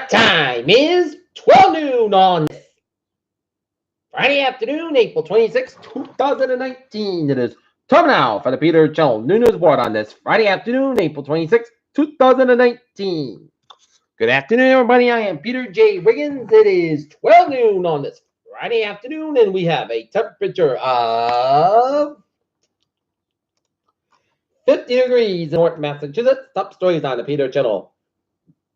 time is 12 noon on this Friday afternoon, April 26, 2019. It is time now for the Peter Chell Noon News Report on this Friday afternoon, April 26, 2019. Good afternoon, everybody. I am Peter J. Wiggins. It is 12 noon on this Friday afternoon, and we have a temperature of 50 degrees in North Massachusetts. Top stories on the Peter Channel.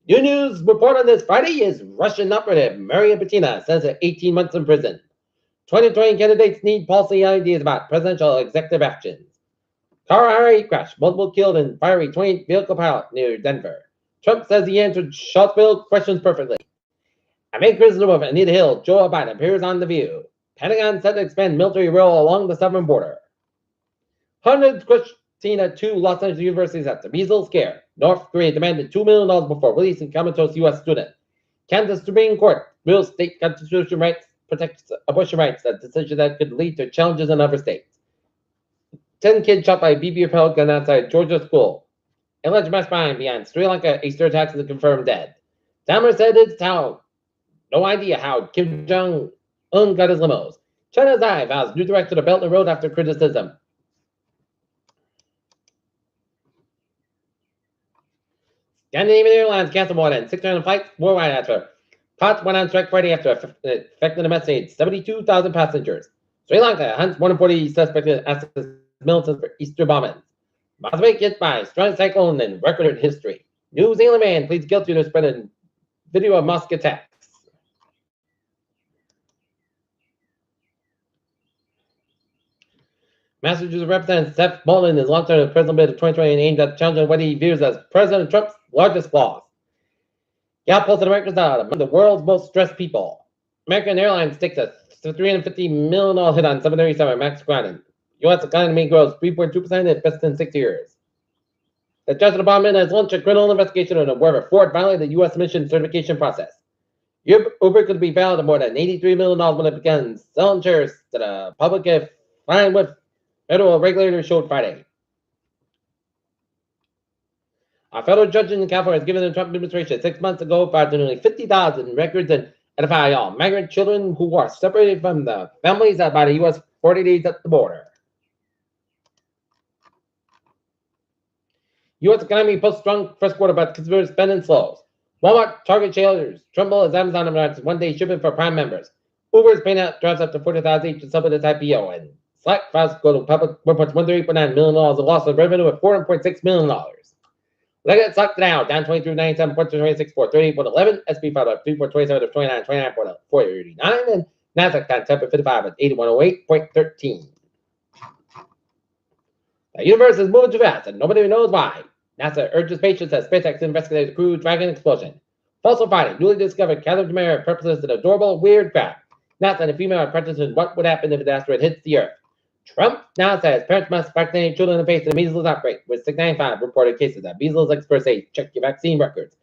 New news report on this Friday is Russian operative Maria Butina sentenced to 18 months in prison. 2020 candidates need policy ideas about presidential executive actions. Car IRA crash, multiple killed and fiery 20 vehicle pilot near Denver. Trump says he answered Charlottesville questions perfectly. American prisoner of Anita Hill, Joe Biden appears on The View. Pentagon set to expand military role along the southern border. Hundreds Christina 2 Los Angeles universities after measles scare. North Korea demanded $2 million before releasing comatose U.S. student. Kansas Supreme Court rules state constitutional rights protects abortion rights, a decision that could lead to challenges in other states. 10 kids shot by BB repelled gun outside Georgia school. Alleged mastermind behind Sri Lanka Easter attacks is confirmed dead. Dahmer said it's how no idea how Kim Jong-un got his limos. China's eye vows new director to Belt and Road after criticism. Scandinavian Airlines canceled more than 600 flights worldwide after pilots went on strike Friday after affecting the message 72,000 passengers. Sri Lanka hunts 140 suspected militants for Easter bombings. Mozambique hit by strong cyclone in recorded history. New Zealand man pleads guilty to spreading video of mosque attacks. Massachusetts Representative Seth Moulton is launched on the presidential bid of 2020 and aimed at challenging what he views as President Trump's largest flaws. Gallup posted America's among the world's most stressed people. American Airlines takes a $350 million hit on 737 MAX grounding. U.S. economy grows 3.2% at best in 6 years. The Justice Department has launched a criminal investigation into whether Ford violated the U.S. emission certification process. Uber could be valued at more than $83 million when it begins selling shares to the public if fine with federal regulators showed Friday. A federal judge in California has given the Trump administration 6 months ago for nearly 50,000 records and identify all migrant children who are separated from the families by the U.S. 40 days at the border. U.S. economy posts strong first quarter, but consumer spending slows. Walmart, Target shares tremble as Amazon announces one-day shipping for Prime members. Uber is paying out drives up to $40,000 each to supplement its IPO, and Slack files go to public reports $138.9 million of loss of revenue at $400.6 million. Look at stock now, down 23.97 points to 26.438.11. SP 5 up 3.27 to 29.489, and Nasdaq down 10.55 at 8108.13. The universe is moving too fast, and nobody knows why. NASA urges patients as SpaceX investigates the Crew Dragon explosion. Fossil finding, newly discovered calendar purposes an adorable, weird craft. NASA and a female apprentice in what would happen if an asteroid hits the Earth. Trump now says parents must vaccinate children in the face of the measles outbreak, with 695 reported cases. That measles experts say check your vaccine records.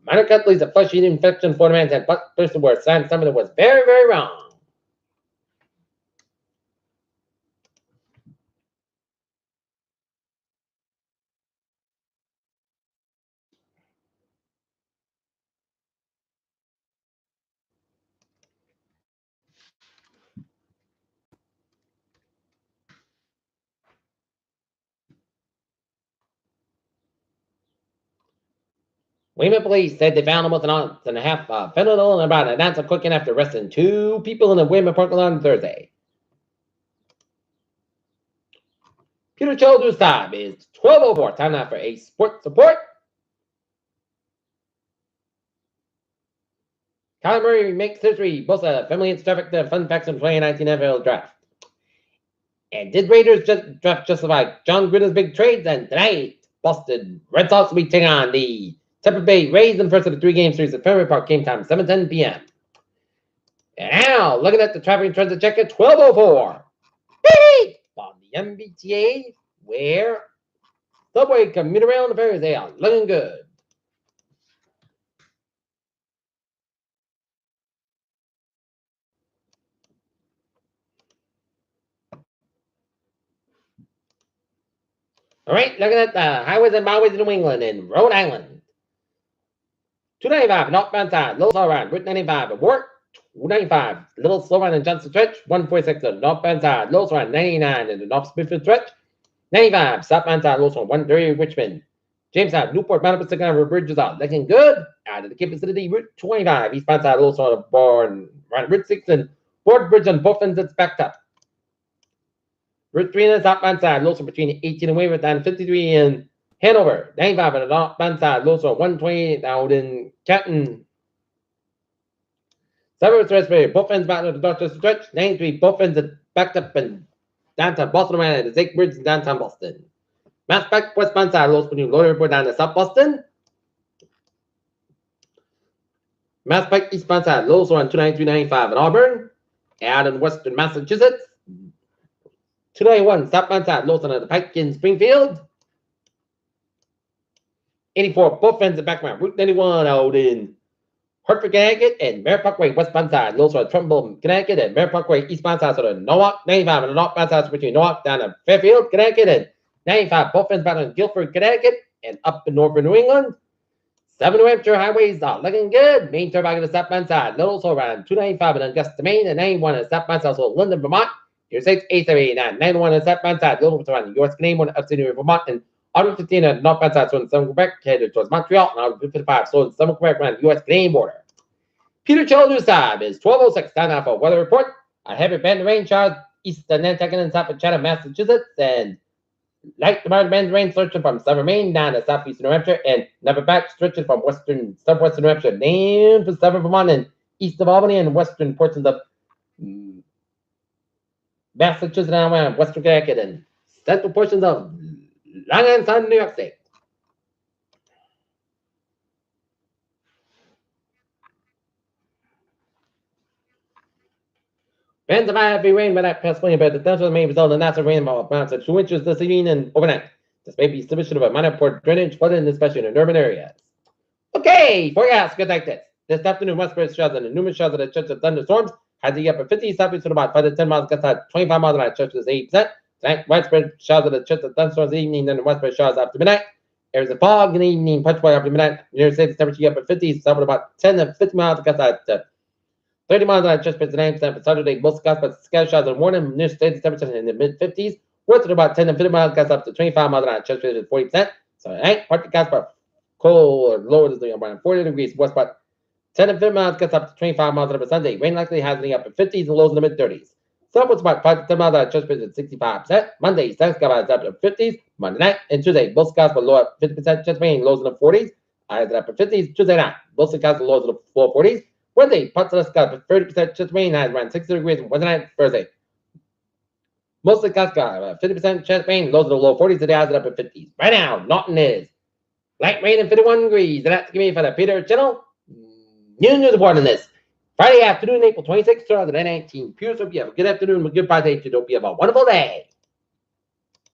Minor cut leads a flesh-eating infection. Florida man said but person where science summit was very, very wrong. Weymouth police said they found almost an ounce and a half of fentanyl and about an ounce of cocaine after arresting 2 people in the Weymouth parking lot on Thursday. Peter Childress time is 12:04. Time now for a sports report. Kyler Murray makes history, boasts a family traffic the fun facts in 2019 NFL draft. And did Raiders draft justify John Gruden's big trades? And tonight, Boston Red Sox will be taking on the Tampa Bay Rays in the first of the 3-game series at Fenway Park. Game time 7:10 p.m. And now, looking at the traffic trends at check at 12:04. On the MBTA, where subway, commuter rail, and the ferries, they are looking good. All right, looking at the highways and byways in New England and Rhode Island. 295, northbound side, little slow around, route 95, abort. 295, little slow around and Johnson stretch. 146, the northbound side, little slow around, 99, and the North Smithfield stretch. 95, southbound side, little slow 130, Richmond. Jamestown, Newport, Mount Pacific bridges out, looking good. Out of the Cape City, Route 25, eastbound side, little slow Born, Route 6, and Board Bridge on both ends, it's backed up. Route 3 on the southbound side, little slow between 18 and Weymouth, down 53 in Hanover. 95 on the northbound side, little slow 128 out in Canton. 7 Expressway, both ends back to the Dorchester stretch. 93, both ends backed up in downtown Boston around at the Zake Bridge in downtown Boston. Mass back westbound side, Los New Loader Report down to South Boston. Mass back eastbound side, Lowe's on 293.95 in Auburn. Out in western Massachusetts. 291 southbound side, Lowe's on the Pike in Springfield. 84 both ends back around Route 91 out in Hartford, Connecticut, and Mare Parkway westbound side, Lowe's on Trumbull, Connecticut, and Mare Parkway eastbound side, so the Norwalk. 95 on the northbound side, between Norwalk down to Fairfield, Connecticut, and 95 both ends back in Guilford, Connecticut, and up in northern New England. 7 New Hampshire highways are looking good. Main turn back on the southbound side, little also around 295 in Augusta, Maine, and 91 on the southbound side, so London, Vermont. Your 6 879, 91 on the southbound side, little around US Canadian, upstate New York, Vermont, and Auto 15 on the northbound side, so in Southern Quebec, headed towards Montreal, and Auto 55, so in Southern Quebec around the US Canadian border. Peter Childers time is 12:06. Time now for a weather report. A heavy band of rain showers east of Nantucket and south of Chatham, Massachusetts, and light to moderate band of rain stretching from southern Maine down to southeastern New Hampshire, and never back stretching from southwestern New Hampshire down to southern Vermont and east of Albany and western portions of Massachusetts and western Connecticut and central portions of Long Island Sound, New York State. Bands of heavy rain by that possibly, but the potential may result in massive rainfall amounts of 2 inches this evening and overnight. This may be submission of a minor port drainage flooding, especially in urban areas. Okay, forecast good like this. This afternoon, westward showers and numerous showers of the chance of thunderstorms. Has the upper 50 southeast to about 5 to 10 miles, gets at 25 miles an hour, chance is 80%. Tonight, widespread showers of the chance of thunderstorms in the evening, then westward showers after midnight. There's a fog in the evening, punch by after midnight. Near state temperature upper 50s, south about 10 to 50 miles, gets at 30 miles an hour, just 59% for Saturday. Most skies, but scatter showers in the morning. Near state temperature in the mid 50s. West at about 10 to 50 miles, gets up to 25 miles an hour, just 40%. So tonight, partly skies, but cold or lower than around 40 degrees. West about 10 to 50 miles, gets up to 25 miles an hour for Sunday. Rain likely has in the upper 50s and lows in the mid 30s. Southwest about 5 to 10 miles an hour, just 65%. Monday, sun skies up to 50s. Monday night and Tuesday, both skies but low at 50%, just rain, lows in the 40s. Highs at upper 50s. Tuesday night, both skies but lows in the low 40s. Wednesday, parts of the sky, 30% chance of rain, highs around 60 degrees. Wednesday night, Thursday. Mostly sky, 50% chance of rain, lows in the low 40s. Today, highs at upper 50s. Right now, Norton is light rain and 51 degrees. And that's going to be for the Peter Channel. New news report on this. Friday afternoon, April 26th, 2019. Pierce, hope you have a good afternoon, a good Friday. Hope you have a wonderful day.